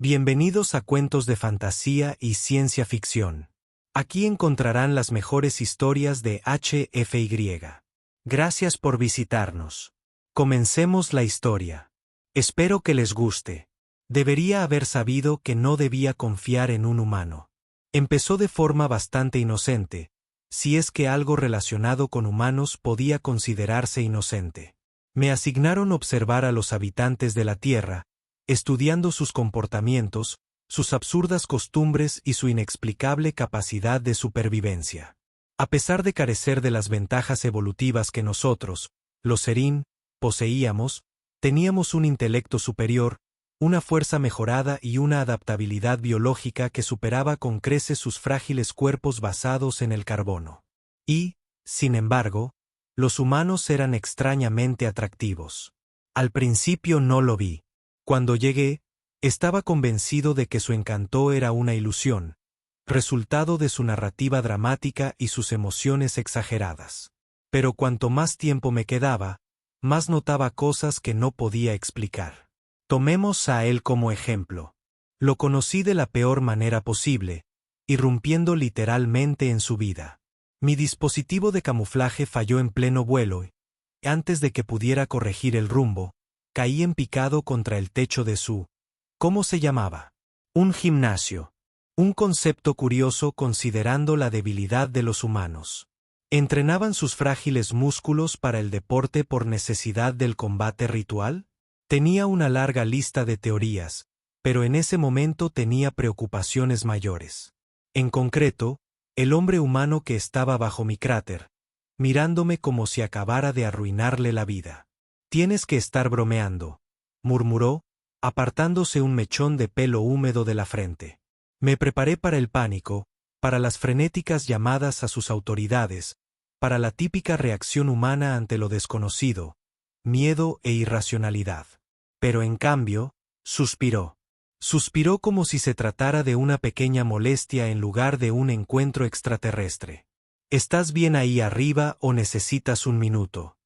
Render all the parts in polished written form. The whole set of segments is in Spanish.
Bienvenidos a Cuentos de Fantasía y Ciencia Ficción. Aquí encontrarán las mejores historias de HFY. Gracias por visitarnos. Comencemos la historia. Espero que les guste. Debería haber sabido que no debía confiar en un humano. Empezó de forma bastante inocente, si es que algo relacionado con humanos podía considerarse inocente. Me asignaron observar a los habitantes de la Tierra, estudiando sus comportamientos, sus absurdas costumbres y su inexplicable capacidad de supervivencia. A pesar de carecer de las ventajas evolutivas que nosotros, los Serín, poseíamos, teníamos un intelecto superior, una fuerza mejorada y una adaptabilidad biológica que superaba con creces sus frágiles cuerpos basados en el carbono. Y, sin embargo, los humanos eran extrañamente atractivos. Al principio no lo vi. Cuando llegué, estaba convencido de que su encanto era una ilusión, resultado de su narrativa dramática y sus emociones exageradas. Pero cuanto más tiempo me quedaba, más notaba cosas que no podía explicar. Tomemos a él como ejemplo. Lo conocí de la peor manera posible, irrumpiendo literalmente en su vida. Mi dispositivo de camuflaje falló en pleno vuelo y, antes de que pudiera corregir el rumbo, caí en picado contra el techo de su, ¿cómo se llamaba? Un gimnasio. Un concepto curioso considerando la debilidad de los humanos. ¿Entrenaban sus frágiles músculos para el deporte por necesidad del combate ritual? Tenía una larga lista de teorías, pero en ese momento tenía preocupaciones mayores. En concreto, el hombre humano que estaba bajo mi cráter, mirándome como si acabara de arruinarle la vida. «Tienes que estar bromeando», murmuró, apartándose un mechón de pelo húmedo de la frente. Me preparé para el pánico, para las frenéticas llamadas a sus autoridades, para la típica reacción humana ante lo desconocido, miedo e irracionalidad. Pero en cambio, suspiró. Suspiró como si se tratara de una pequeña molestia en lugar de un encuentro extraterrestre. ¿Estás bien ahí arriba o necesitas un minuto?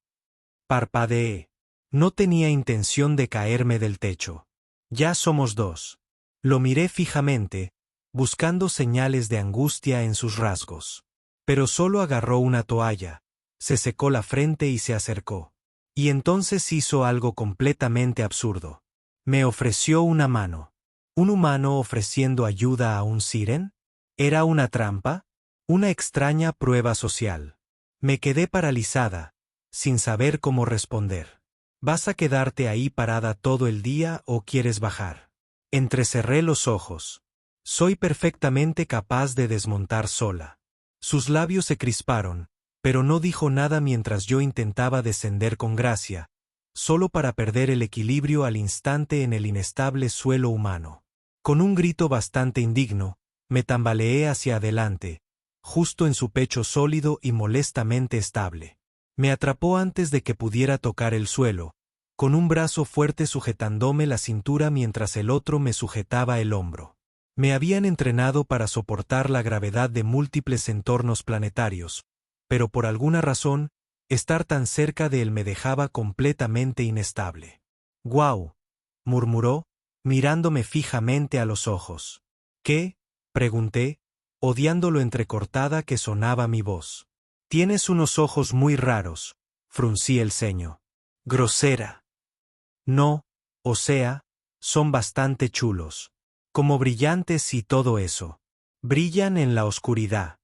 Parpadeé. No tenía intención de caerme del techo. Ya somos dos. Lo miré fijamente, buscando señales de angustia en sus rasgos. Pero solo agarró una toalla, se secó la frente y se acercó. Y entonces hizo algo completamente absurdo. Me ofreció una mano. ¿Un humano ofreciendo ayuda a un siren? ¿Era una trampa? Una extraña prueba social. Me quedé paralizada, sin saber cómo responder. ¿Vas a quedarte ahí parada todo el día o quieres bajar? Entrecerré los ojos. Soy perfectamente capaz de desmontar sola. Sus labios se crisparon, pero no dijo nada mientras yo intentaba descender con gracia, solo para perder el equilibrio al instante en el inestable suelo humano. Con un grito bastante indigno, me tambaleé hacia adelante, justo en su pecho sólido y molestamente estable. Me atrapó antes de que pudiera tocar el suelo, con un brazo fuerte sujetándome la cintura mientras el otro me sujetaba el hombro. Me habían entrenado para soportar la gravedad de múltiples entornos planetarios, pero por alguna razón, estar tan cerca de él me dejaba completamente inestable. «¡Guau!», murmuró, mirándome fijamente a los ojos. «¿Qué?», pregunté, odiando lo entrecortada que sonaba mi voz. «Tienes unos ojos muy raros», fruncí el ceño. «Grosera». «No, o sea, son bastante chulos. Como brillantes y todo eso. Brillan en la oscuridad».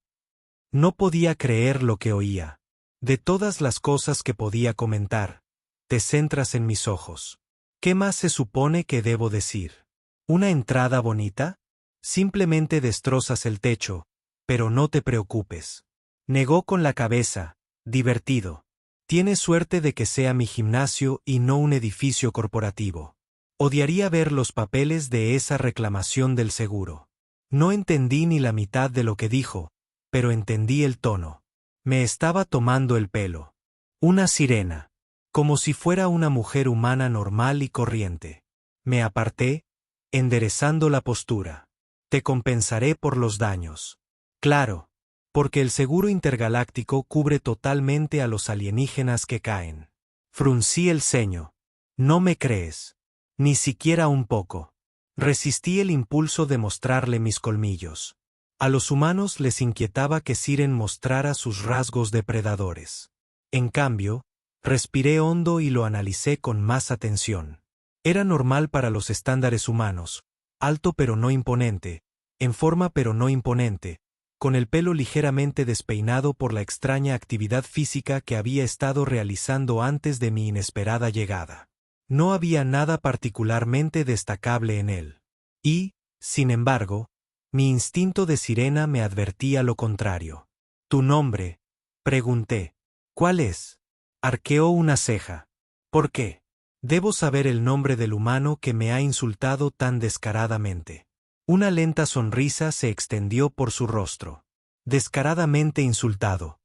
No podía creer lo que oía. De todas las cosas que podía comentar, te centras en mis ojos. ¿Qué más se supone que debo decir? ¿Una entrada bonita? Simplemente destrozas el techo, pero no te preocupes. Negó con la cabeza, divertido. Tienes suerte de que sea mi gimnasio y no un edificio corporativo. Odiaría ver los papeles de esa reclamación del seguro. No entendí ni la mitad de lo que dijo, pero entendí el tono. Me estaba tomando el pelo. Una sirena. Como si fuera una mujer humana normal y corriente. Me aparté, enderezando la postura. Te compensaré por los daños. Claro. Porque el seguro intergaláctico cubre totalmente a los alienígenas que caen. Fruncí el ceño. No me crees. Ni siquiera un poco. Resistí el impulso de mostrarle mis colmillos. A los humanos les inquietaba que Siren mostrara sus rasgos depredadores. En cambio, respiré hondo y lo analicé con más atención. Era normal para los estándares humanos, alto pero no imponente, en forma pero no imponente, con el pelo ligeramente despeinado por la extraña actividad física que había estado realizando antes de mi inesperada llegada. No había nada particularmente destacable en él. Y, sin embargo, mi instinto de sirena me advertía lo contrario. «¿Tu nombre?», pregunté. «¿Cuál es?». Arqueó una ceja. «¿Por qué? Debo saber el nombre del humano que me ha insultado tan descaradamente». Una lenta sonrisa se extendió por su rostro. «Descaradamente insultado.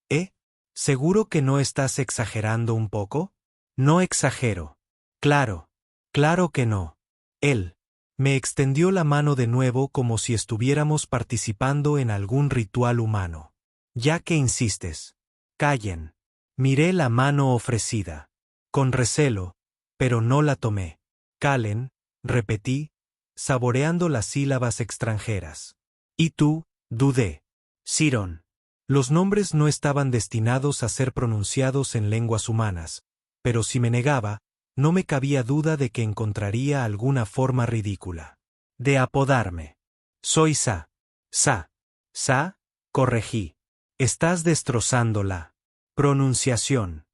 ¿Eh? ¿Seguro que no estás exagerando un poco?». «No exagero». «Claro. Claro que no». Él me extendió la mano de nuevo como si estuviéramos participando en algún ritual humano. «Ya que insistes. Callen». Miré la mano ofrecida. Con recelo, pero no la tomé. «Calen», repetí, saboreando las sílabas extranjeras. «¿Y tú?», dudé. «Siron». Los nombres no estaban destinados a ser pronunciados en lenguas humanas, pero si me negaba, no me cabía duda de que encontraría alguna forma ridícula de apodarme. «Soy Sa». «Sa». «Sa», corregí. «Estás destrozando la pronunciación».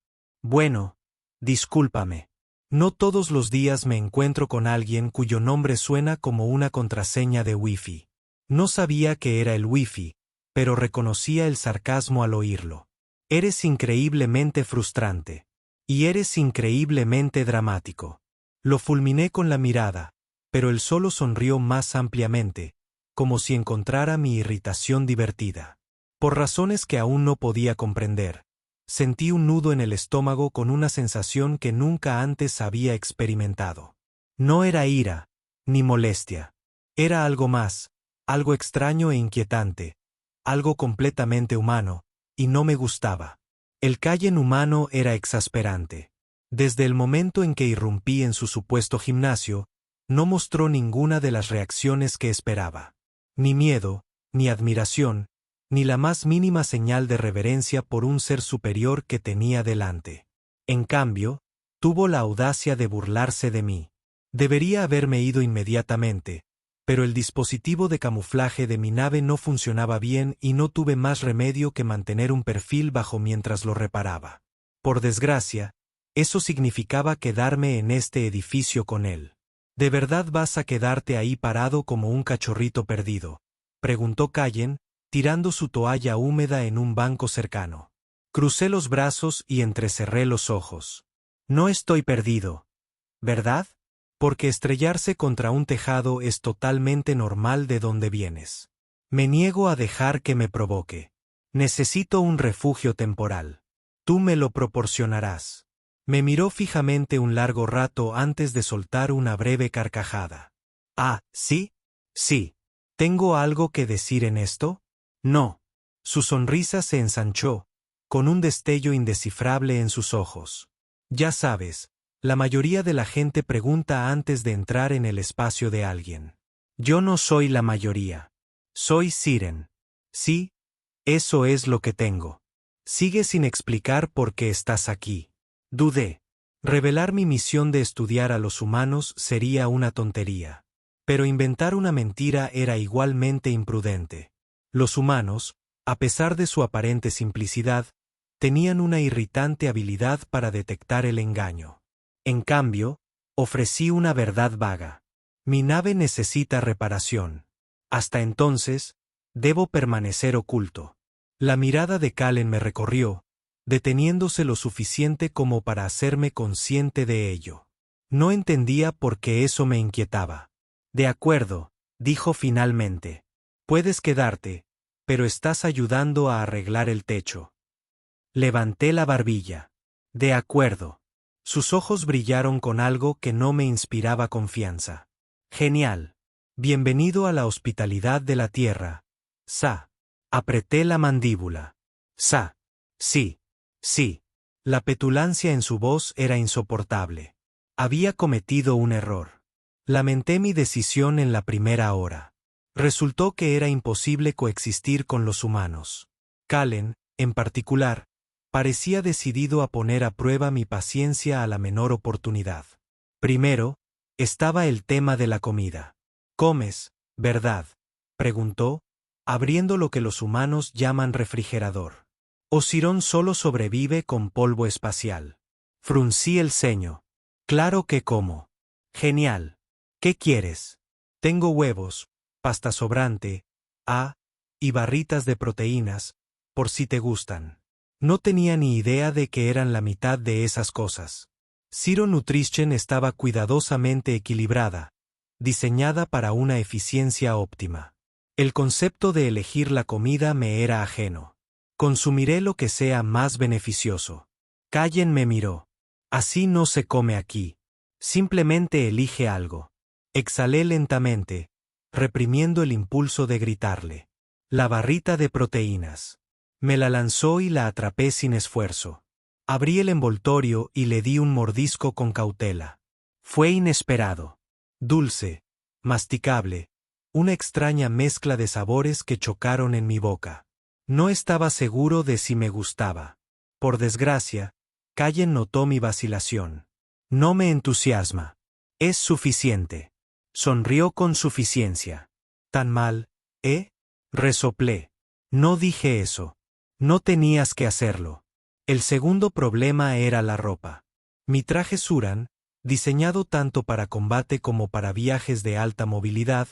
«Bueno, discúlpame. No todos los días me encuentro con alguien cuyo nombre suena como una contraseña de Wi-Fi». No sabía que era el Wi-Fi, pero reconocía el sarcasmo al oírlo. «Eres increíblemente frustrante. Y eres increíblemente dramático». Lo fulminé con la mirada, pero él solo sonrió más ampliamente, como si encontrara mi irritación divertida. Por razones que aún no podía comprender, sentí un nudo en el estómago con una sensación que nunca antes había experimentado. No era ira, ni molestia. Era algo más, algo extraño e inquietante, algo completamente humano, y no me gustaba. El Callen humano era exasperante. Desde el momento en que irrumpí en su supuesto gimnasio, no mostró ninguna de las reacciones que esperaba. Ni miedo, ni admiración, ni la más mínima señal de reverencia por un ser superior que tenía delante. En cambio, tuvo la audacia de burlarse de mí. Debería haberme ido inmediatamente, pero el dispositivo de camuflaje de mi nave no funcionaba bien y no tuve más remedio que mantener un perfil bajo mientras lo reparaba. Por desgracia, eso significaba quedarme en este edificio con él. «¿De verdad vas a quedarte ahí parado como un cachorrito perdido?», preguntó Callen, tirando su toalla húmeda en un banco cercano. Crucé los brazos y entrecerré los ojos. «No estoy perdido, ¿verdad? Porque estrellarse contra un tejado es totalmente normal de donde vienes. Me niego a dejar que me provoque. Necesito un refugio temporal. Tú me lo proporcionarás». Me miró fijamente un largo rato antes de soltar una breve carcajada. «Ah, ¿sí? Sí. ¿Tengo algo que decir en esto?». «No». Su sonrisa se ensanchó, con un destello indescifrable en sus ojos. «Ya sabes, la mayoría de la gente pregunta antes de entrar en el espacio de alguien. Yo no soy la mayoría. Soy Siren. Sí, eso es lo que tengo. Sigue sin explicar por qué estás aquí». Dudé. Revelar mi misión de estudiar a los humanos sería una tontería. Pero inventar una mentira era igualmente imprudente. Los humanos, a pesar de su aparente simplicidad, tenían una irritante habilidad para detectar el engaño. En cambio, ofrecí una verdad vaga. «Mi nave necesita reparación. Hasta entonces, debo permanecer oculto». La mirada de Callen me recorrió, deteniéndose lo suficiente como para hacerme consciente de ello. No entendía por qué eso me inquietaba. «De acuerdo», dijo finalmente. «Puedes quedarte, pero estás ayudando a arreglar el techo». Levanté la barbilla. «De acuerdo». Sus ojos brillaron con algo que no me inspiraba confianza. «Genial. Bienvenido a la hospitalidad de la Tierra, Sa». Apreté la mandíbula. «Sa». «Sí. Sí». La petulancia en su voz era insoportable. Había cometido un error. Lamenté mi decisión en la primera hora. Resultó que era imposible coexistir con los humanos. Kallen, en particular, parecía decidido a poner a prueba mi paciencia a la menor oportunidad. Primero, estaba el tema de la comida. ¿Comes, verdad?, preguntó, abriendo lo que los humanos llaman refrigerador. Osirón solo sobrevive con polvo espacial. Fruncí el ceño. Claro que como. Genial. ¿Qué quieres? Tengo huevos, pasta sobrante, y barritas de proteínas, por si te gustan. No tenía ni idea de que eran la mitad de esas cosas. Zero Nutrition estaba cuidadosamente equilibrada, diseñada para una eficiencia óptima. El concepto de elegir la comida me era ajeno. Consumiré lo que sea más beneficioso. Kallen me miró. Así no se come aquí. Simplemente elige algo. Exhalé lentamente, reprimiendo el impulso de gritarle. La barrita de proteínas. Me la lanzó y la atrapé sin esfuerzo. Abrí el envoltorio y le di un mordisco con cautela. Fue inesperado. Dulce, masticable, una extraña mezcla de sabores que chocaron en mi boca. No estaba seguro de si me gustaba. Por desgracia, Kallen notó mi vacilación. No me entusiasma. Es suficiente. Sonrió con suficiencia. ¿Tan mal, resoplé. No dije eso. No tenías que hacerlo. El segundo problema era la ropa. Mi traje Suran, diseñado tanto para combate como para viajes de alta movilidad,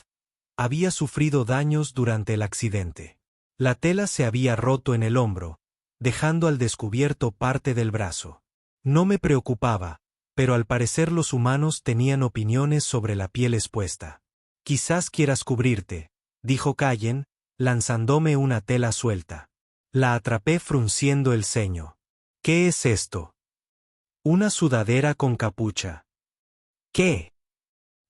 había sufrido daños durante el accidente. La tela se había roto en el hombro, dejando al descubierto parte del brazo. No me preocupaba, pero al parecer los humanos tenían opiniones sobre la piel expuesta. Quizás quieras cubrirte, dijo Kallen, lanzándome una tela suelta. La atrapé frunciendo el ceño. ¿Qué es esto? Una sudadera con capucha. ¿Qué?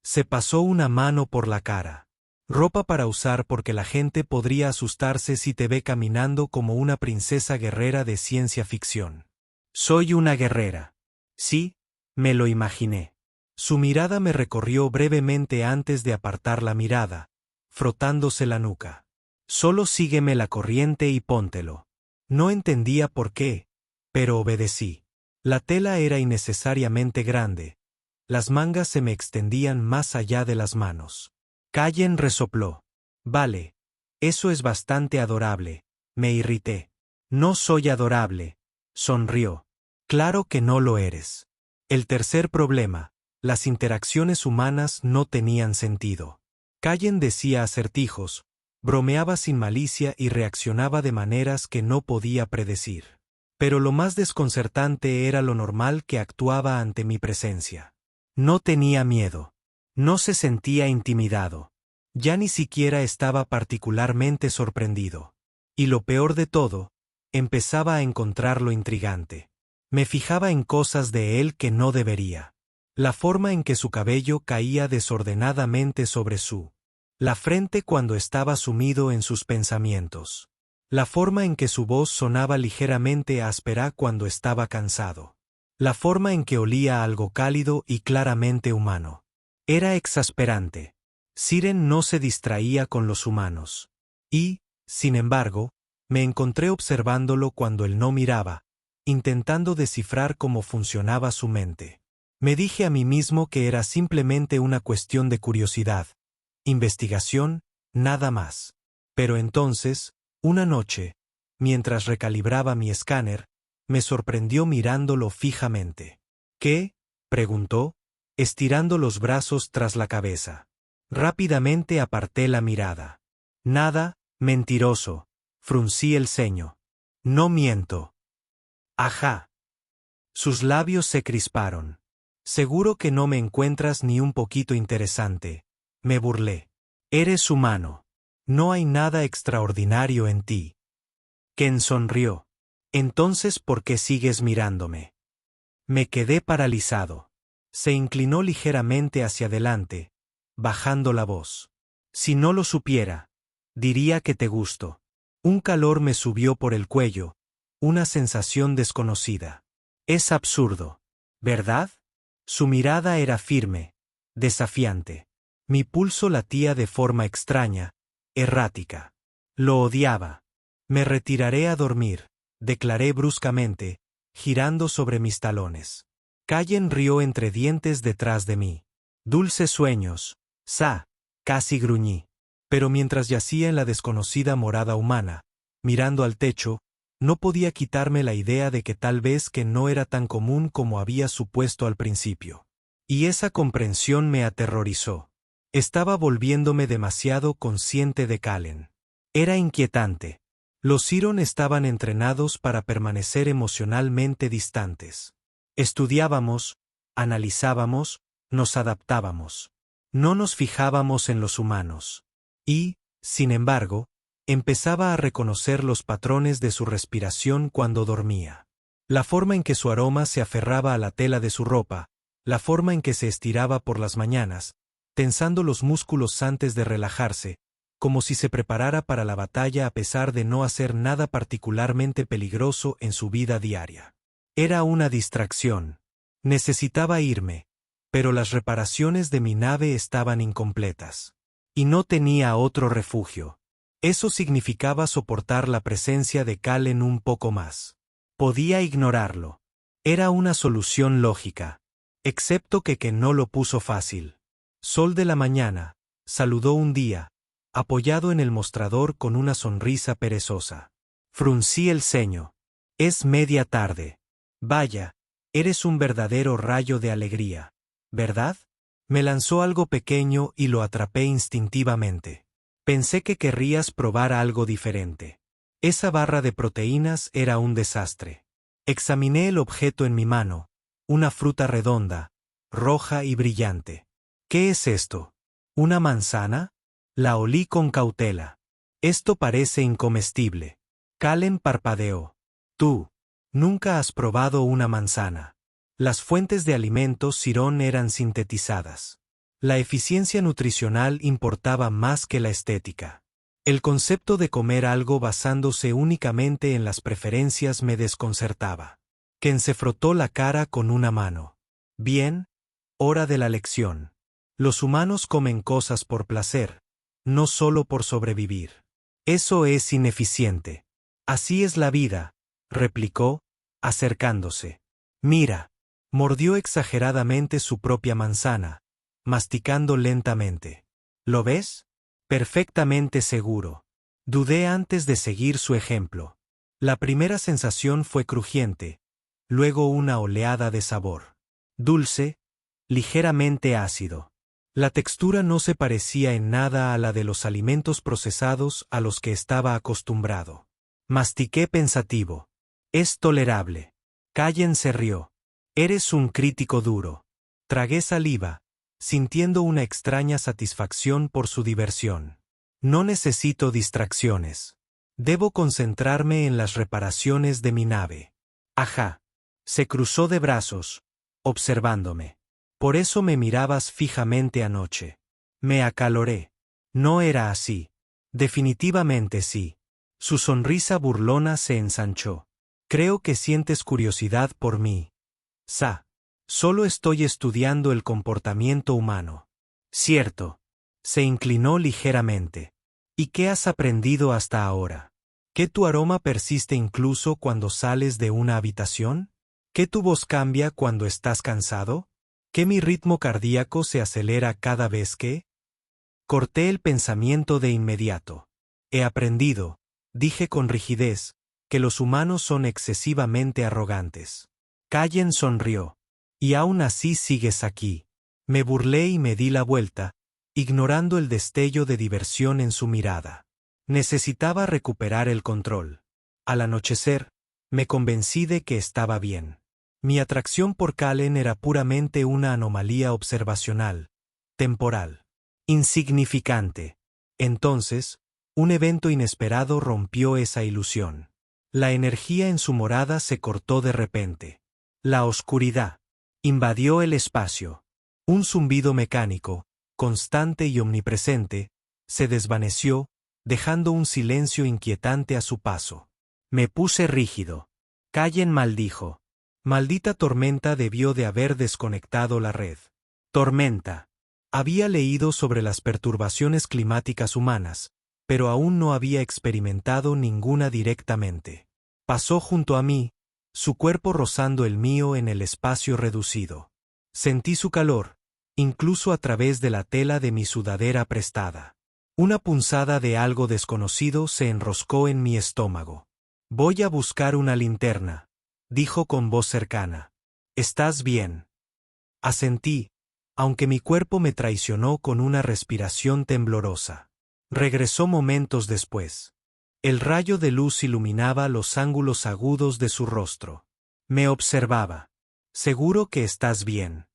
Se pasó una mano por la cara. Ropa para usar porque la gente podría asustarse si te ve caminando como una princesa guerrera de ciencia ficción. Soy una guerrera. Sí, me lo imaginé. Su mirada me recorrió brevemente antes de apartar la mirada, frotándose la nuca. Solo sígueme la corriente y póntelo. No entendía por qué, pero obedecí. La tela era innecesariamente grande. Las mangas se me extendían más allá de las manos. Kallen resopló. Vale. Eso es bastante adorable. Me irrité. No soy adorable. Sonrió. Claro que no lo eres. El tercer problema. Las interacciones humanas no tenían sentido. Kallen decía acertijos, bromeaba sin malicia y reaccionaba de maneras que no podía predecir. Pero lo más desconcertante era lo normal que actuaba ante mi presencia. No tenía miedo. No se sentía intimidado. Ya ni siquiera estaba particularmente sorprendido. Y lo peor de todo, empezaba a encontrarlo intrigante. Me fijaba en cosas de él que no debería. La forma en que su cabello caía desordenadamente sobre la frente cuando estaba sumido en sus pensamientos. La forma en que su voz sonaba ligeramente áspera cuando estaba cansado. La forma en que olía algo cálido y claramente humano. Era exasperante. Siren no se distraía con los humanos. Y, sin embargo, me encontré observándolo cuando él no miraba, intentando descifrar cómo funcionaba su mente. Me dije a mí mismo que era simplemente una cuestión de curiosidad. Investigación, nada más. Pero entonces, una noche, mientras recalibraba mi escáner, me sorprendió mirándolo fijamente. ¿Qué?, preguntó, estirando los brazos tras la cabeza. Rápidamente aparté la mirada. Nada, mentiroso. Fruncí el ceño. No miento. Ajá. Sus labios se crisparon. Seguro que no me encuentras ni un poquito interesante. Me burlé. Eres humano. No hay nada extraordinario en ti. Ken sonrió. Entonces, ¿por qué sigues mirándome? Me quedé paralizado. Se inclinó ligeramente hacia adelante, bajando la voz. Si no lo supiera, diría que te gusto. Un calor me subió por el cuello, una sensación desconocida. Es absurdo, ¿verdad? Su mirada era firme, desafiante. Mi pulso latía de forma extraña, errática. Lo odiaba. Me retiraré a dormir, declaré bruscamente, girando sobre mis talones. Callen rió entre dientes detrás de mí. Dulces sueños, Sa, casi gruñí. Pero mientras yacía en la desconocida morada humana, mirando al techo, no podía quitarme la idea de que tal vez que no era tan común como había supuesto al principio. Y esa comprensión me aterrorizó. Estaba volviéndome demasiado consciente de Kallen. Era inquietante. Los Siron estaban entrenados para permanecer emocionalmente distantes. Estudiábamos, analizábamos, nos adaptábamos. No nos fijábamos en los humanos. Y, sin embargo, empezaba a reconocer los patrones de su respiración cuando dormía. La forma en que su aroma se aferraba a la tela de su ropa, la forma en que se estiraba por las mañanas, tensando los músculos antes de relajarse, como si se preparara para la batalla a pesar de no hacer nada particularmente peligroso en su vida diaria. Era una distracción. Necesitaba irme, pero las reparaciones de mi nave estaban incompletas. Y no tenía otro refugio. Eso significaba soportar la presencia de Kallen un poco más. Podía ignorarlo. Era una solución lógica. Excepto que no lo puso fácil. Sol de la mañana, saludó un día, apoyado en el mostrador con una sonrisa perezosa. Fruncí el ceño. Es media tarde. Vaya, eres un verdadero rayo de alegría, ¿verdad? Me lanzó algo pequeño y lo atrapé instintivamente. Pensé que querrías probar algo diferente. Esa barra de proteínas era un desastre. Examiné el objeto en mi mano, una fruta redonda, roja y brillante. ¿Qué es esto? ¿Una manzana? La olí con cautela. Esto parece incomestible. Kallen parpadeó. Tú, nunca has probado una manzana. Las fuentes de alimentos Sirón eran sintetizadas. La eficiencia nutricional importaba más que la estética. El concepto de comer algo basándose únicamente en las preferencias me desconcertaba. Ken se frotó la cara con una mano. Bien, hora de la lección. Los humanos comen cosas por placer, no solo por sobrevivir. Eso es ineficiente. Así es la vida, replicó, acercándose. Mira. Mordió exageradamente su propia manzana, masticando lentamente. ¿Lo ves? Perfectamente seguro. Dudé antes de seguir su ejemplo. La primera sensación fue crujiente, luego una oleada de sabor. Dulce, ligeramente ácido. La textura no se parecía en nada a la de los alimentos procesados a los que estaba acostumbrado. Mastiqué pensativo. Es tolerable. Kallen se rió. Eres un crítico duro. Tragué saliva, sintiendo una extraña satisfacción por su diversión. No necesito distracciones. Debo concentrarme en las reparaciones de mi nave. Ajá. Se cruzó de brazos, observándome. Por eso me mirabas fijamente anoche. Me acaloré. No era así. Definitivamente sí. Su sonrisa burlona se ensanchó. Creo que sientes curiosidad por mí. Sa. Solo estoy estudiando el comportamiento humano. Cierto. Se inclinó ligeramente. ¿Y qué has aprendido hasta ahora? ¿Que tu aroma persiste incluso cuando sales de una habitación? ¿Que tu voz cambia cuando estás cansado? ¿Que mi ritmo cardíaco se acelera cada vez que? Corté el pensamiento de inmediato. He aprendido, dije con rigidez, que los humanos son excesivamente arrogantes. Kallen sonrió. Y aún así sigues aquí. Me burlé y me di la vuelta, ignorando el destello de diversión en su mirada. Necesitaba recuperar el control. Al anochecer, me convencí de que estaba bien. Mi atracción por Kallen era puramente una anomalía observacional, temporal, insignificante. Entonces, un evento inesperado rompió esa ilusión. La energía en su morada se cortó de repente. La oscuridad invadió el espacio. Un zumbido mecánico, constante y omnipresente, se desvaneció, dejando un silencio inquietante a su paso. Me puse rígido. Kallen maldijo. Maldita tormenta debió de haber desconectado la red. Tormenta. Había leído sobre las perturbaciones climáticas humanas, pero aún no había experimentado ninguna directamente. Pasó junto a mí, su cuerpo rozando el mío en el espacio reducido. Sentí su calor, incluso a través de la tela de mi sudadera prestada. Una punzada de algo desconocido se enroscó en mi estómago. «Voy a buscar una linterna», dijo con voz cercana. «¿Estás bien?» Asentí, aunque mi cuerpo me traicionó con una respiración temblorosa. Regresó momentos después. El rayo de luz iluminaba los ángulos agudos de su rostro. Me observaba. «Seguro que estás bien».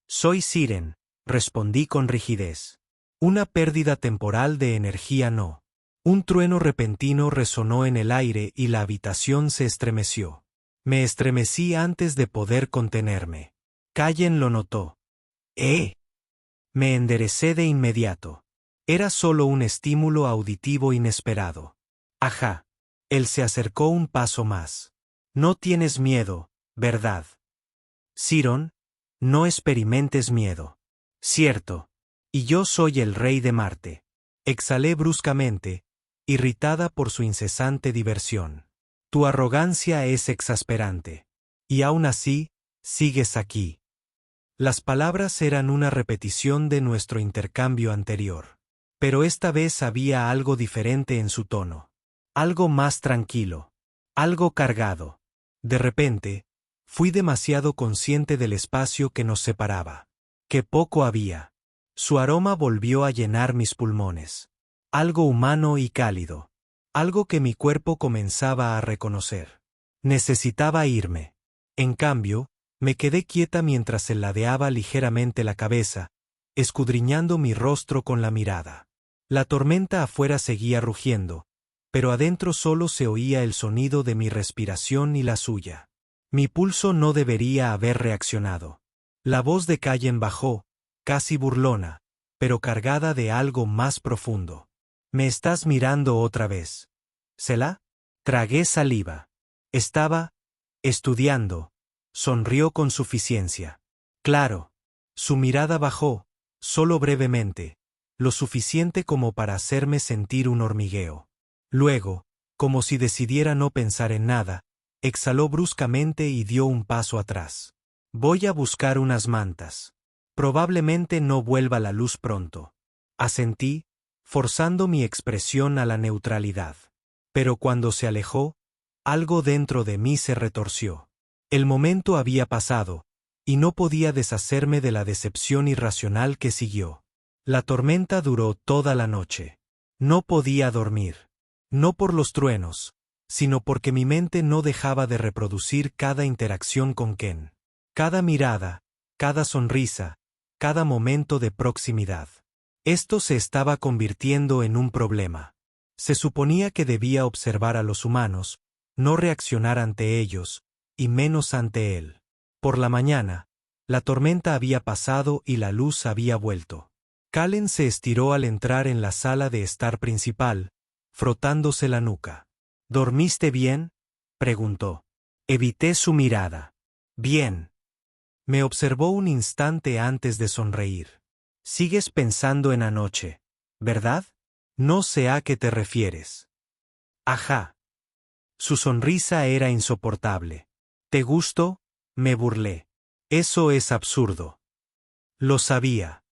«Soy Siren», respondí con rigidez. «Una pérdida temporal de energía no». Un trueno repentino resonó en el aire y la habitación se estremeció. Me estremecí antes de poder contenerme. Callen lo notó. Me enderecé de inmediato. Era solo un estímulo auditivo inesperado. Ajá. Él se acercó un paso más. «No tienes miedo, ¿verdad?» «Siron, no experimentes miedo». «Cierto. Y yo soy el rey de Marte». Exhalé bruscamente, irritada por su incesante diversión. «Tu arrogancia es exasperante. Y aún así, sigues aquí». Las palabras eran una repetición de nuestro intercambio anterior. Pero esta vez había algo diferente en su tono. Algo más tranquilo. Algo cargado. De repente, fui demasiado consciente del espacio que nos separaba. Que poco había. Su aroma volvió a llenar mis pulmones. Algo humano y cálido. Algo que mi cuerpo comenzaba a reconocer. Necesitaba irme. En cambio, me quedé quieta mientras él ladeaba ligeramente la cabeza, escudriñando mi rostro con la mirada. La tormenta afuera seguía rugiendo, pero adentro solo se oía el sonido de mi respiración y la suya. Mi pulso no debería haber reaccionado. La voz de Callen bajó, casi burlona, pero cargada de algo más profundo. «¿Me estás mirando otra vez?» «¿Selah?» Tragué saliva. Estaba estudiando. Sonrió con suficiencia. Claro. Su mirada bajó, solo brevemente, lo suficiente como para hacerme sentir un hormigueo. Luego, como si decidiera no pensar en nada, exhaló bruscamente y dio un paso atrás. «Voy a buscar unas mantas. Probablemente no vuelva la luz pronto». Asentí, forzando mi expresión a la neutralidad. Pero cuando se alejó, algo dentro de mí se retorció. El momento había pasado, y no podía deshacerme de la decepción irracional que siguió. La tormenta duró toda la noche. No podía dormir. No por los truenos, sino porque mi mente no dejaba de reproducir cada interacción con Ken. Cada mirada, cada sonrisa, cada momento de proximidad. Esto se estaba convirtiendo en un problema. Se suponía que debía observar a los humanos, no reaccionar ante ellos, y menos ante él. Por la mañana, la tormenta había pasado y la luz había vuelto. Callen se estiró al entrar en la sala de estar principal, frotándose la nuca. «¿Dormiste bien?», preguntó. Evité su mirada. «Bien». Me observó un instante antes de sonreír. «Sigues pensando en anoche, ¿verdad? No sé a qué te refieres». «Ajá». Su sonrisa era insoportable. «¿Te gustó?», me burlé. «Eso es absurdo». Lo sabía.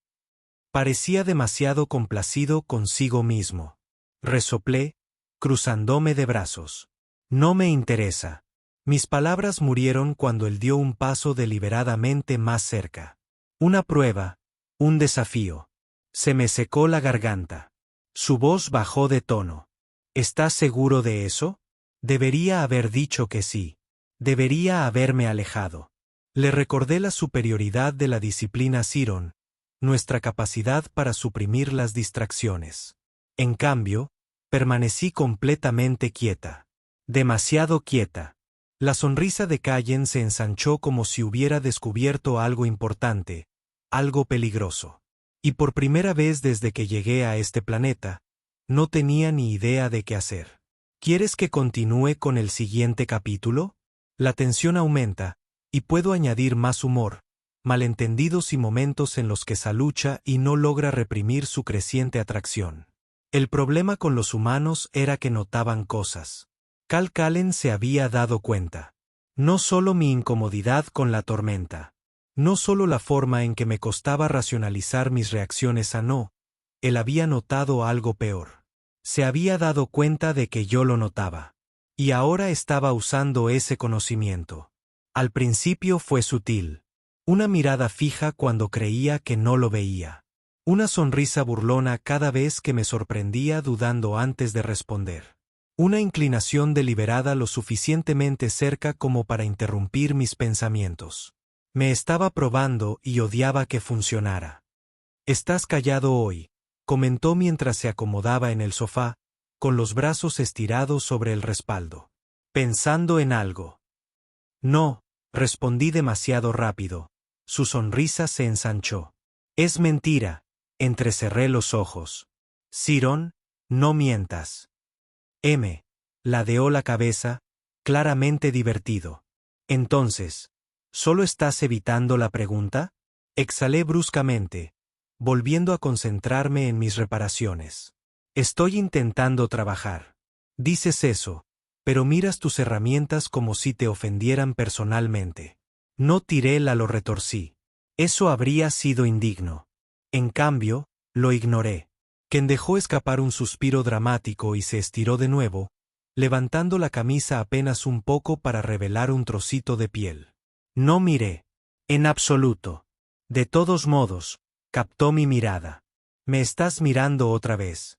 Parecía demasiado complacido consigo mismo. Resoplé, cruzándome de brazos. «No me interesa». Mis palabras murieron cuando él dio un paso deliberadamente más cerca. Una prueba, un desafío. Se me secó la garganta. Su voz bajó de tono. «¿Estás seguro de eso?» Debería haber dicho que sí. Debería haberme alejado. Le recordé la superioridad de la disciplina Siron, nuestra capacidad para suprimir las distracciones. En cambio, permanecí completamente quieta. Demasiado quieta. La sonrisa de Callen se ensanchó como si hubiera descubierto algo importante, algo peligroso. Y por primera vez desde que llegué a este planeta, no tenía ni idea de qué hacer. ¿Quieres que continúe con el siguiente capítulo? La tensión aumenta, y puedo añadir más humor, malentendidos y momentos en los que se lucha y no logra reprimir su creciente atracción. El problema con los humanos era que notaban cosas. Cal Callen se había dado cuenta. No solo mi incomodidad con la tormenta. No solo la forma en que me costaba racionalizar mis reacciones a no. Él había notado algo peor. Se había dado cuenta de que yo lo notaba. Y ahora estaba usando ese conocimiento. Al principio fue sutil. Una mirada fija cuando creía que no lo veía. Una sonrisa burlona cada vez que me sorprendía dudando antes de responder. Una inclinación deliberada lo suficientemente cerca como para interrumpir mis pensamientos. Me estaba probando y odiaba que funcionara. «Estás callado hoy», comentó mientras se acomodaba en el sofá, con los brazos estirados sobre el respaldo. Pensando en algo. «No», respondí demasiado rápido. Su sonrisa se ensanchó. «Es mentira», entrecerré los ojos. «Ciron, no mientas». Ladeó la cabeza, claramente divertido. «Entonces, ¿solo estás evitando la pregunta?». Exhalé bruscamente, volviendo a concentrarme en mis reparaciones. «Estoy intentando trabajar. Dices eso, pero miras tus herramientas como si te ofendieran personalmente». No tiré lo retorcí. Eso habría sido indigno. En cambio, lo ignoré. Ken dejó escapar un suspiro dramático y se estiró de nuevo, levantando la camisa apenas un poco para revelar un trocito de piel. No miré. En absoluto. De todos modos, captó mi mirada. «Me estás mirando otra vez».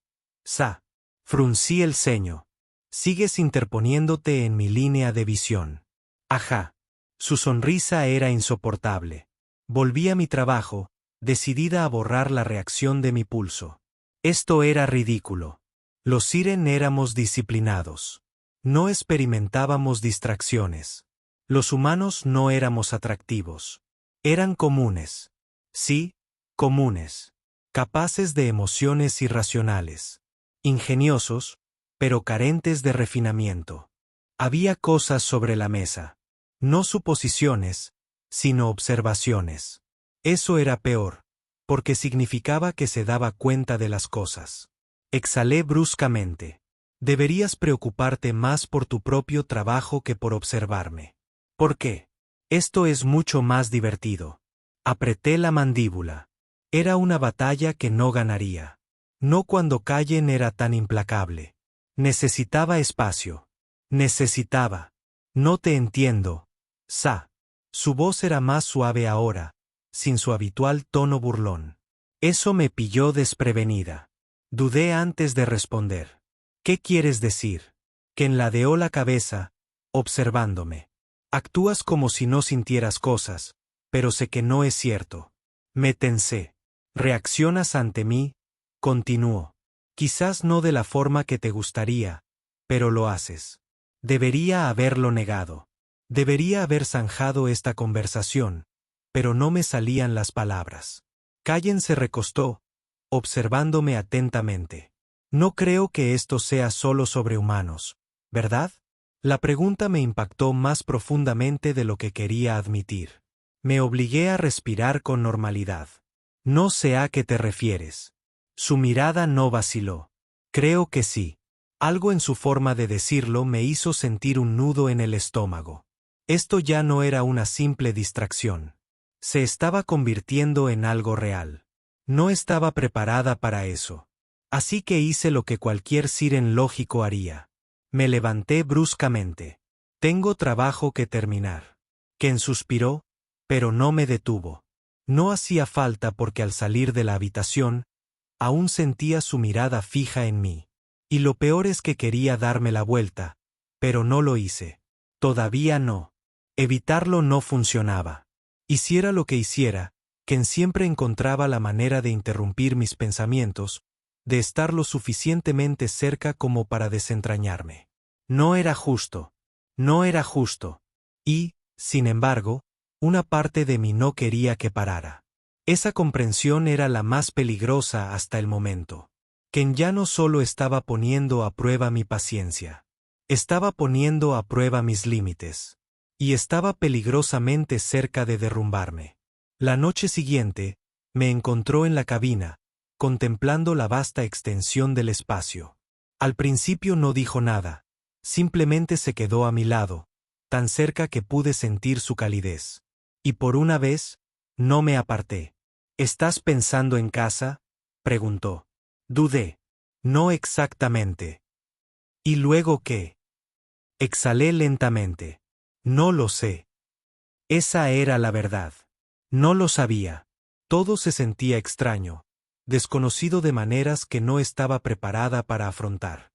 Fruncí el ceño. «Sigues interponiéndote en mi línea de visión». «Ajá». Su sonrisa era insoportable. Volví a mi trabajo, decidida a borrar la reacción de mi pulso. Esto era ridículo. Los Siren éramos disciplinados. No experimentábamos distracciones. Los humanos no éramos atractivos. Eran comunes. Sí, comunes. Capaces de emociones irracionales. Ingeniosos, pero carentes de refinamiento. Había cosas sobre la mesa. No suposiciones, sino observaciones. Eso era peor, porque significaba que se daba cuenta de las cosas. Exhalé bruscamente. Deberías preocuparte más por tu propio trabajo que por observarme. ¿Por qué? Esto es mucho más divertido. Apreté la mandíbula. Era una batalla que no ganaría. No cuando Callen era tan implacable. Necesitaba espacio. Necesitaba. «No te entiendo». Su voz era más suave ahora, sin su habitual tono burlón. Eso me pilló desprevenida. Dudé antes de responder. «¿Qué quieres decir?». Ken ladeó la cabeza, observándome. «Actúas como si no sintieras cosas, pero sé que no es cierto». Me tensé. «Reaccionas ante mí», continuó. «Quizás no de la forma que te gustaría, pero lo haces». Debería haberlo negado. Debería haber zanjado esta conversación, pero no me salían las palabras. Callen se recostó, observándome atentamente. «No creo que esto sea solo sobre humanos, ¿verdad?». La pregunta me impactó más profundamente de lo que quería admitir. Me obligué a respirar con normalidad. «No sé a qué te refieres». Su mirada no vaciló. «Creo que sí». Algo en su forma de decirlo me hizo sentir un nudo en el estómago. Esto ya no era una simple distracción. Se estaba convirtiendo en algo real. No estaba preparada para eso. Así que hice lo que cualquier Siren lógico haría. Me levanté bruscamente. «Tengo trabajo que terminar». Ken suspiró, pero no me detuvo. No hacía falta porque al salir de la habitación, aún sentía su mirada fija en mí. Y lo peor es que quería darme la vuelta, pero no lo hice. Todavía no. Evitarlo no funcionaba. Hiciera lo que hiciera, Ken siempre encontraba la manera de interrumpir mis pensamientos, de estar lo suficientemente cerca como para desentrañarme. No era justo. No era justo. Y, sin embargo, una parte de mí no quería que parara. Esa comprensión era la más peligrosa hasta el momento. Ken ya no solo estaba poniendo a prueba mi paciencia. Estaba poniendo a prueba mis límites. Y estaba peligrosamente cerca de derrumbarme. La noche siguiente, me encontró en la cabina, contemplando la vasta extensión del espacio. Al principio no dijo nada, simplemente se quedó a mi lado, tan cerca que pude sentir su calidez. Y por una vez, no me aparté. ¿Estás pensando en casa?, preguntó. Dudé. No exactamente. ¿Y luego qué? Exhalé lentamente. No lo sé. Esa era la verdad. No lo sabía. Todo se sentía extraño, desconocido de maneras que no estaba preparada para afrontar.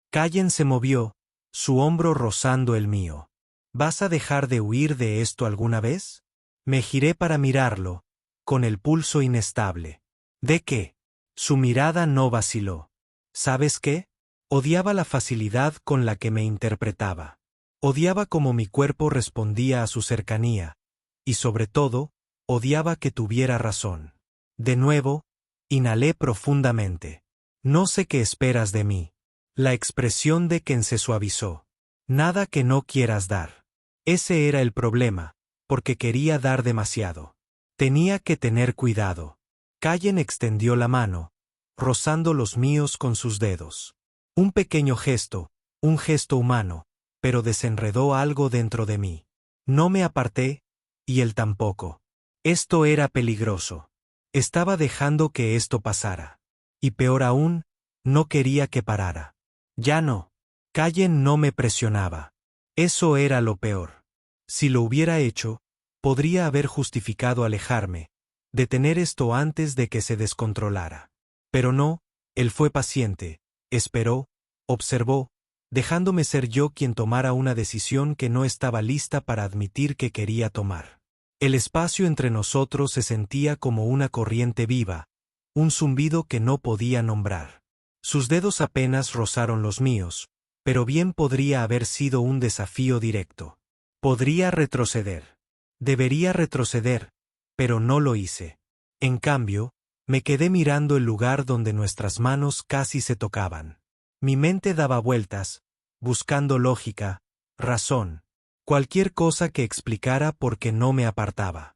Callen se movió, su hombro rozando el mío. ¿Vas a dejar de huir de esto alguna vez? Me giré para mirarlo, con el pulso inestable. ¿De qué? Su mirada no vaciló. ¿Sabes qué? Odiaba la facilidad con la que me interpretaba. Odiaba cómo mi cuerpo respondía a su cercanía, y sobre todo, odiaba que tuviera razón. De nuevo, inhalé profundamente. No sé qué esperas de mí. La expresión de Ken se suavizó. Nada que no quieras dar. Ese era el problema, porque quería dar demasiado. Tenía que tener cuidado. Callen extendió la mano, rozando los míos con sus dedos. Un pequeño gesto, un gesto humano, pero desenredó algo dentro de mí. No me aparté, y él tampoco. Esto era peligroso. Estaba dejando que esto pasara. Y peor aún, no quería que parara. Ya no. Callen no me presionaba. Eso era lo peor. Si lo hubiera hecho, podría haber justificado alejarme, detener esto antes de que se descontrolara. Pero no, él fue paciente, esperó, observó, dejándome ser yo quien tomara una decisión que no estaba lista para admitir que quería tomar. El espacio entre nosotros se sentía como una corriente viva, un zumbido que no podía nombrar. Sus dedos apenas rozaron los míos, pero bien podría haber sido un desafío directo. Podría retroceder. Debería retroceder, pero no lo hice. En cambio, me quedé mirando el lugar donde nuestras manos casi se tocaban. Mi mente daba vueltas, buscando lógica, razón, cualquier cosa que explicara por qué no me apartaba.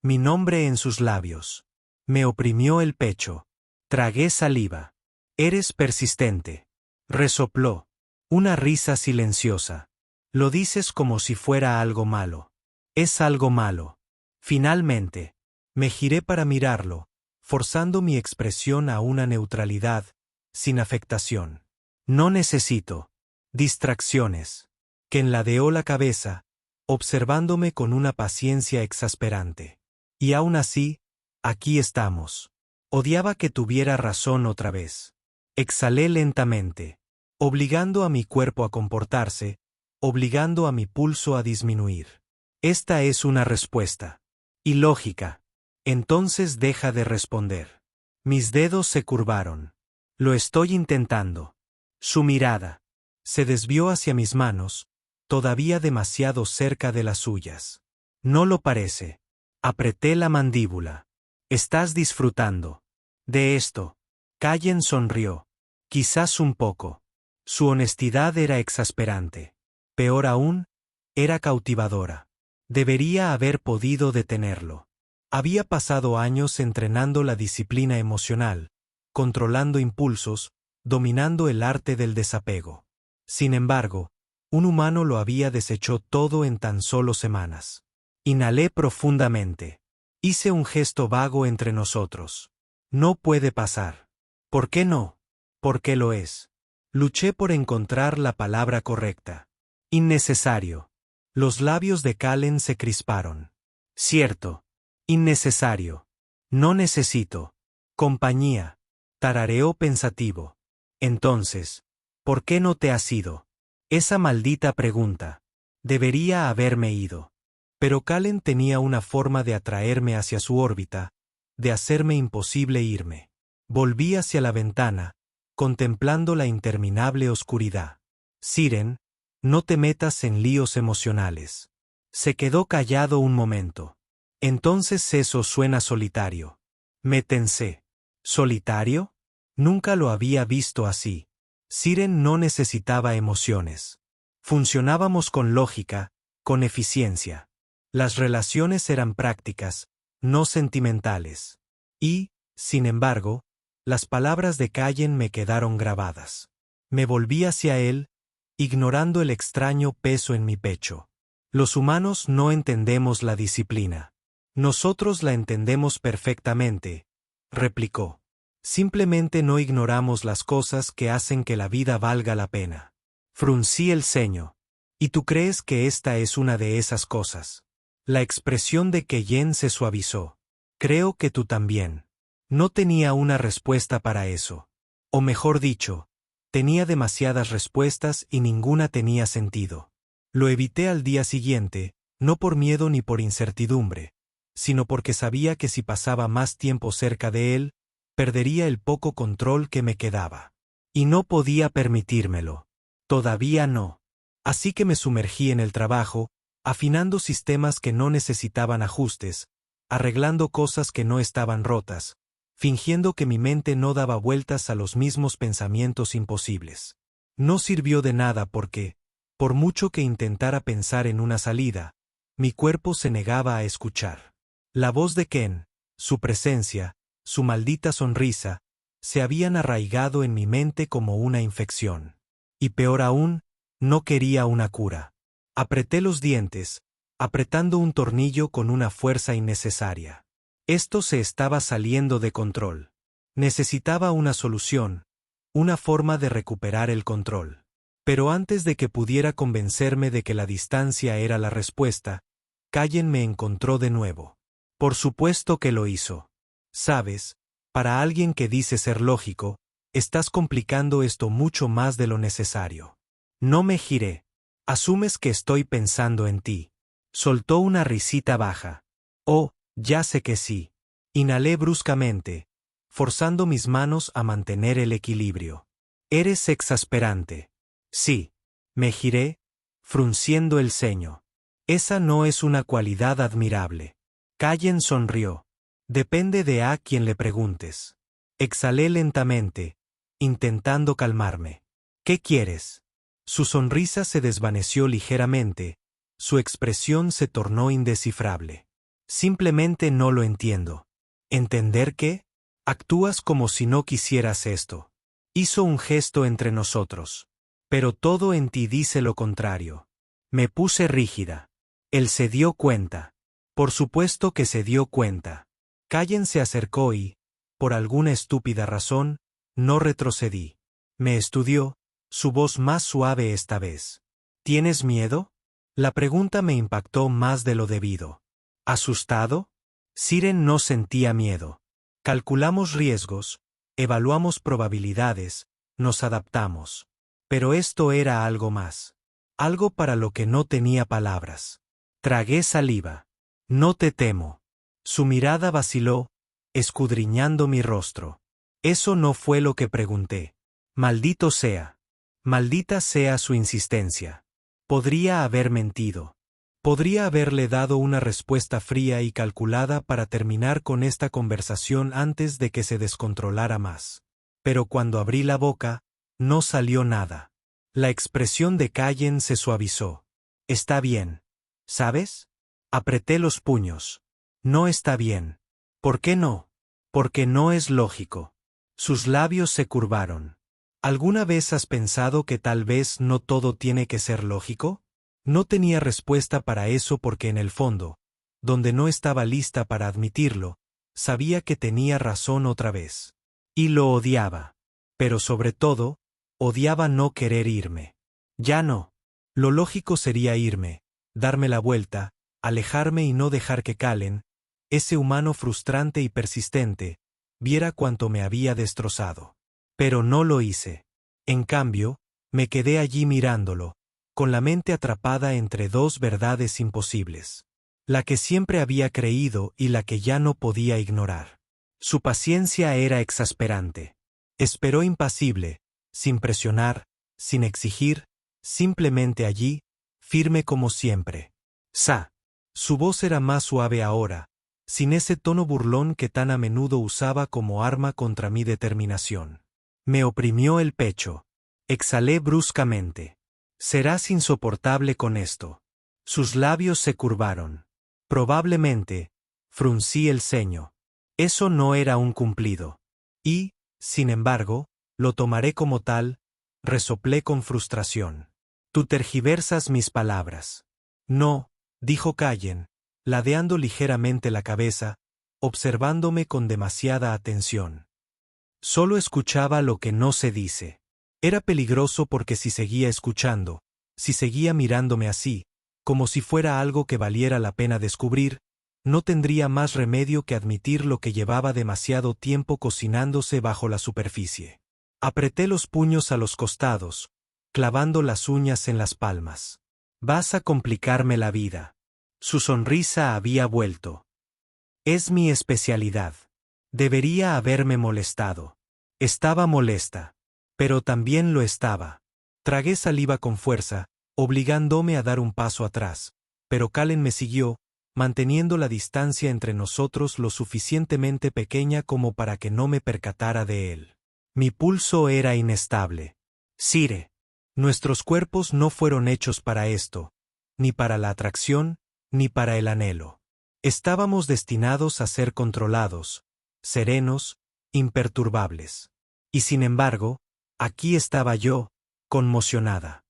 Mi nombre en sus labios. Me oprimió el pecho. Tragué saliva. Eres persistente. Resopló. Una risa silenciosa. Lo dices como si fuera algo malo. Es algo malo. Finalmente, me giré para mirarlo, forzando mi expresión a una neutralidad, sin afectación. No necesito distracciones. Ken ladeó la cabeza, observándome con una paciencia exasperante. Y aún así, aquí estamos. Odiaba que tuviera razón otra vez. Exhalé lentamente, obligando a mi cuerpo a comportarse, obligando a mi pulso a disminuir. Esta es una respuesta. Ilógica. Entonces deja de responder. Mis dedos se curvaron. Lo estoy intentando. Su mirada se desvió hacia mis manos, todavía demasiado cerca de las suyas. No lo parece. Apreté la mandíbula. Estás disfrutando de esto. Callen sonrió. Quizás un poco. Su honestidad era exasperante. Peor aún, era cautivadora. Debería haber podido detenerlo. Había pasado años entrenando la disciplina emocional, controlando impulsos, dominando el arte del desapego. Sin embargo, un humano lo había deshecho todo en tan solo semanas. Inhalé profundamente. Hice un gesto vago entre nosotros. No puede pasar. ¿Por qué no? ¿Por qué lo es? Luché por encontrar la palabra correcta. Innecesario. Los labios de Callen se crisparon. Cierto. Innecesario. No necesito compañía. Tarareó pensativo. Entonces, ¿por qué no te has ido? Esa maldita pregunta. Debería haberme ido. Pero Callen tenía una forma de atraerme hacia su órbita, de hacerme imposible irme. Volví hacia la ventana, contemplando la interminable oscuridad. Siren, no te metas en líos emocionales. Se quedó callado un momento. Entonces eso suena solitario. Me tensé. ¿Solitario? Nunca lo había visto así. Siren no necesitaba emociones. Funcionábamos con lógica, con eficiencia. Las relaciones eran prácticas, no sentimentales. Y, sin embargo, las palabras de Cayen me quedaron grabadas. Me volví hacia él, ignorando el extraño peso en mi pecho. Los humanos no entendemos la disciplina. Nosotros la entendemos perfectamente, replicó. Simplemente no ignoramos las cosas que hacen que la vida valga la pena. Fruncí el ceño. ¿Y tú crees que esta es una de esas cosas? La expresión de Cayen se suavizó. Creo que tú también. No tenía una respuesta para eso. O mejor dicho, tenía demasiadas respuestas y ninguna tenía sentido. Lo evité al día siguiente, no por miedo ni por incertidumbre, sino porque sabía que si pasaba más tiempo cerca de él, perdería el poco control que me quedaba. Y no podía permitírmelo. Todavía no. Así que me sumergí en el trabajo, afinando sistemas que no necesitaban ajustes, arreglando cosas que no estaban rotas, fingiendo que mi mente no daba vueltas a los mismos pensamientos imposibles. No sirvió de nada porque, por mucho que intentara pensar en una salida, mi cuerpo se negaba a escuchar. La voz de Ken, su presencia, su maldita sonrisa, se habían arraigado en mi mente como una infección. Y peor aún, no quería una cura. Apreté los dientes, apretando un tornillo con una fuerza innecesaria. Esto se estaba saliendo de control. Necesitaba una solución, una forma de recuperar el control. Pero antes de que pudiera convencerme de que la distancia era la respuesta, Cayen me encontró de nuevo. Por supuesto que lo hizo. Sabes, para alguien que dice ser lógico, estás complicando esto mucho más de lo necesario. No me giré. Asumes que estoy pensando en ti. Soltó una risita baja. Oh, ya sé que sí. Inhalé bruscamente, forzando mis manos a mantener el equilibrio. Eres exasperante. Sí. Me giré, frunciendo el ceño. Esa no es una cualidad admirable. Cayen sonrió. Depende de a quien le preguntes. Exhalé lentamente, intentando calmarme. ¿Qué quieres? Su sonrisa se desvaneció ligeramente, su expresión se tornó indescifrable. Simplemente no lo entiendo. ¿Entender qué? Actúas como si no quisieras esto. Hizo un gesto entre nosotros. Pero todo en ti dice lo contrario. Me puse rígida. Él se dio cuenta. Por supuesto que se dio cuenta. Cayen se acercó y, por alguna estúpida razón, no retrocedí. Me estudió, su voz más suave esta vez. ¿Tienes miedo? La pregunta me impactó más de lo debido. ¿Asustado? Siren no sentía miedo. Calculamos riesgos, evaluamos probabilidades, nos adaptamos. Pero esto era algo más. Algo para lo que no tenía palabras. Tragué saliva. No te temo. Su mirada vaciló, escudriñando mi rostro. Eso no fue lo que pregunté. Maldito sea. Maldita sea su insistencia. Podría haber mentido. Podría haberle dado una respuesta fría y calculada para terminar con esta conversación antes de que se descontrolara más. Pero cuando abrí la boca, no salió nada. La expresión de Cayen se suavizó. Está bien. ¿Sabes? Apreté los puños. No está bien. ¿Por qué no? Porque no es lógico. Sus labios se curvaron. ¿Alguna vez has pensado que tal vez no todo tiene que ser lógico? No tenía respuesta para eso porque en el fondo, donde no estaba lista para admitirlo, sabía que tenía razón otra vez. Y lo odiaba. Pero sobre todo, odiaba no querer irme. Ya no. Lo lógico sería irme, darme la vuelta, alejarme y no dejar que Calen, ese humano frustrante y persistente, viera cuánto me había destrozado. Pero no lo hice. En cambio, me quedé allí mirándolo, con la mente atrapada entre dos verdades imposibles. La que siempre había creído y la que ya no podía ignorar. Su paciencia era exasperante. Esperó impasible, sin presionar, sin exigir, simplemente allí, firme como siempre. Sa. Su voz era más suave ahora, sin ese tono burlón que tan a menudo usaba como arma contra mi determinación. Me oprimió el pecho. Exhalé bruscamente. Serás insoportable con esto. Sus labios se curvaron. Probablemente, fruncí el ceño. Eso no era un cumplido. Y, sin embargo, lo tomaré como tal, resoplé con frustración. Tú tergiversas mis palabras. No, dijo Callen, ladeando ligeramente la cabeza, observándome con demasiada atención. Solo escuchaba lo que no se dice. Era peligroso porque si seguía escuchando, si seguía mirándome así, como si fuera algo que valiera la pena descubrir, no tendría más remedio que admitir lo que llevaba demasiado tiempo cocinándose bajo la superficie. Apreté los puños a los costados, clavando las uñas en las palmas. Vas a complicarme la vida. Su sonrisa había vuelto. Es mi especialidad. Debería haberme molestado. Estaba molesta. Pero también lo estaba. Tragué saliva con fuerza, obligándome a dar un paso atrás, pero Callen me siguió, manteniendo la distancia entre nosotros lo suficientemente pequeña como para que no me percatara de él. Mi pulso era inestable. Sire, nuestros cuerpos no fueron hechos para esto, ni para la atracción, ni para el anhelo. Estábamos destinados a ser controlados, serenos, imperturbables. Y sin embargo, aquí estaba yo, conmocionada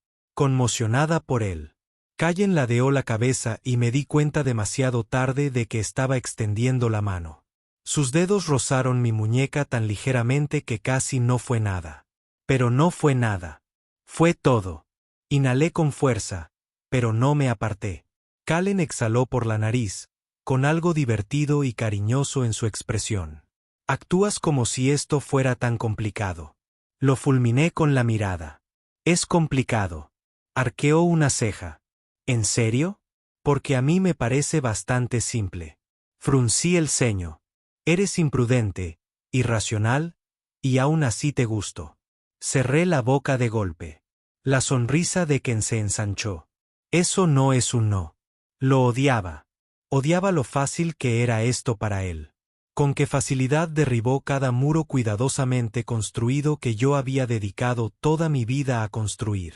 por él. Callen ladeó la cabeza y me di cuenta demasiado tarde de que estaba extendiendo la mano. Sus dedos rozaron mi muñeca tan ligeramente que casi no fue nada. Pero no fue nada. Fue todo. Inhalé con fuerza, pero no me aparté. Callen exhaló por la nariz, con algo divertido y cariñoso en su expresión. Actúas como si esto fuera tan complicado. Lo fulminé con la mirada. Es complicado. Arqueó una ceja. ¿En serio? Porque a mí me parece bastante simple. Fruncí el ceño. Eres imprudente, irracional, y aún así te gusto. Cerré la boca de golpe. La sonrisa de Ken se ensanchó. Eso no es un no. Lo odiaba. Odiaba lo fácil que era esto para él. Con qué facilidad derribó cada muro cuidadosamente construido que yo había dedicado toda mi vida a construir.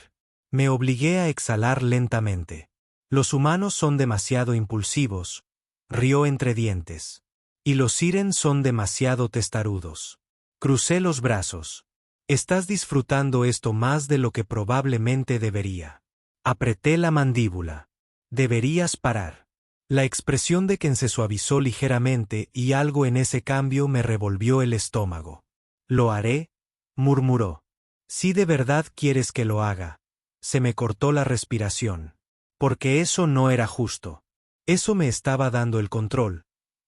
Me obligué a exhalar lentamente. Los humanos son demasiado impulsivos, rió entre dientes. Y los siren son demasiado testarudos. Crucé los brazos. Estás disfrutando esto más de lo que probablemente debería. Apreté la mandíbula. Deberías parar. La expresión de Ken se suavizó ligeramente y algo en ese cambio me revolvió el estómago. «Lo haré», murmuró. «Si de verdad quieres que lo haga». Se me cortó la respiración. Porque eso no era justo. Eso me estaba dando el control,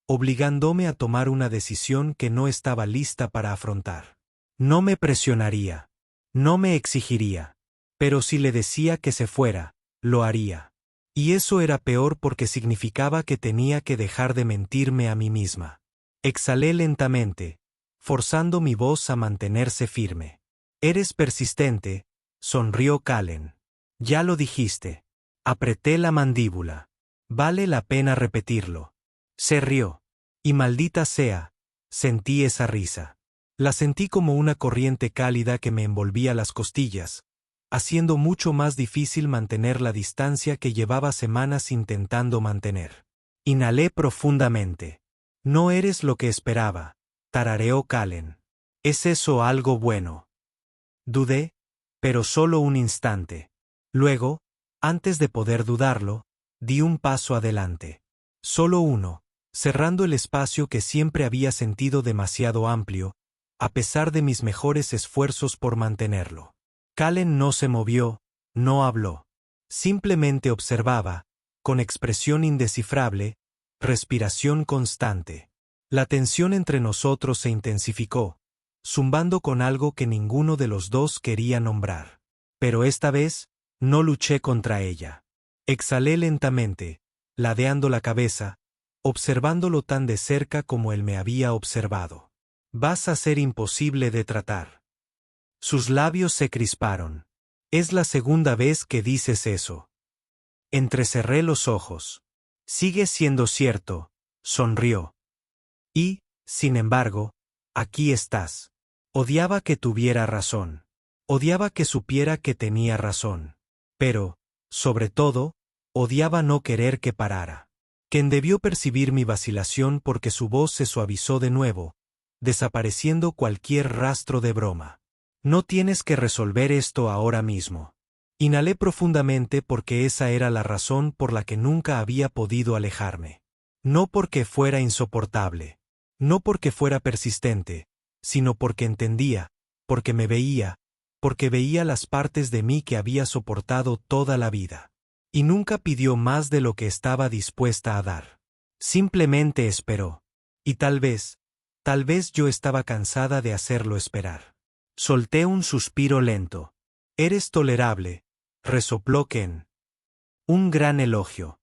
obligándome a tomar una decisión que no estaba lista para afrontar. No me presionaría. No me exigiría. Pero si le decía que se fuera, lo haría. Y eso era peor porque significaba que tenía que dejar de mentirme a mí misma. Exhalé lentamente, forzando mi voz a mantenerse firme. Eres persistente, sonrió Callen. Ya lo dijiste. Apreté la mandíbula. Vale la pena repetirlo. Se rió. Y maldita sea, sentí esa risa. La sentí como una corriente cálida que me envolvía las costillas, haciendo mucho más difícil mantener la distancia que llevaba semanas intentando mantener. Inhalé profundamente. No eres lo que esperaba, tarareó Callen. ¿Es eso algo bueno? Dudé, pero solo un instante. Luego, antes de poder dudarlo, di un paso adelante. Solo uno, cerrando el espacio que siempre había sentido demasiado amplio, a pesar de mis mejores esfuerzos por mantenerlo. Callen no se movió, no habló. Simplemente observaba, con expresión indescifrable, respiración constante. La tensión entre nosotros se intensificó, zumbando con algo que ninguno de los dos quería nombrar. Pero esta vez, no luché contra ella. Exhalé lentamente, ladeando la cabeza, observándolo tan de cerca como él me había observado. Vas a ser imposible de tratar. Sus labios se crisparon. Es la segunda vez que dices eso. Entrecerré los ojos. Sigue siendo cierto, sonrió. Y, sin embargo, aquí estás. Odiaba que tuviera razón. Odiaba que supiera que tenía razón. Pero, sobre todo, odiaba no querer que parara. Ken debió percibir mi vacilación porque su voz se suavizó de nuevo, desapareciendo cualquier rastro de broma. No tienes que resolver esto ahora mismo. Inhalé profundamente porque esa era la razón por la que nunca había podido alejarme. No porque fuera insoportable. No porque fuera persistente, sino porque entendía, porque me veía, porque veía las partes de mí que había soportado toda la vida. Y nunca pidió más de lo que estaba dispuesta a dar. Simplemente esperó. Y tal vez yo estaba cansada de hacerlo esperar. Solté un suspiro lento. Eres tolerable, resopló Ken. Un gran elogio.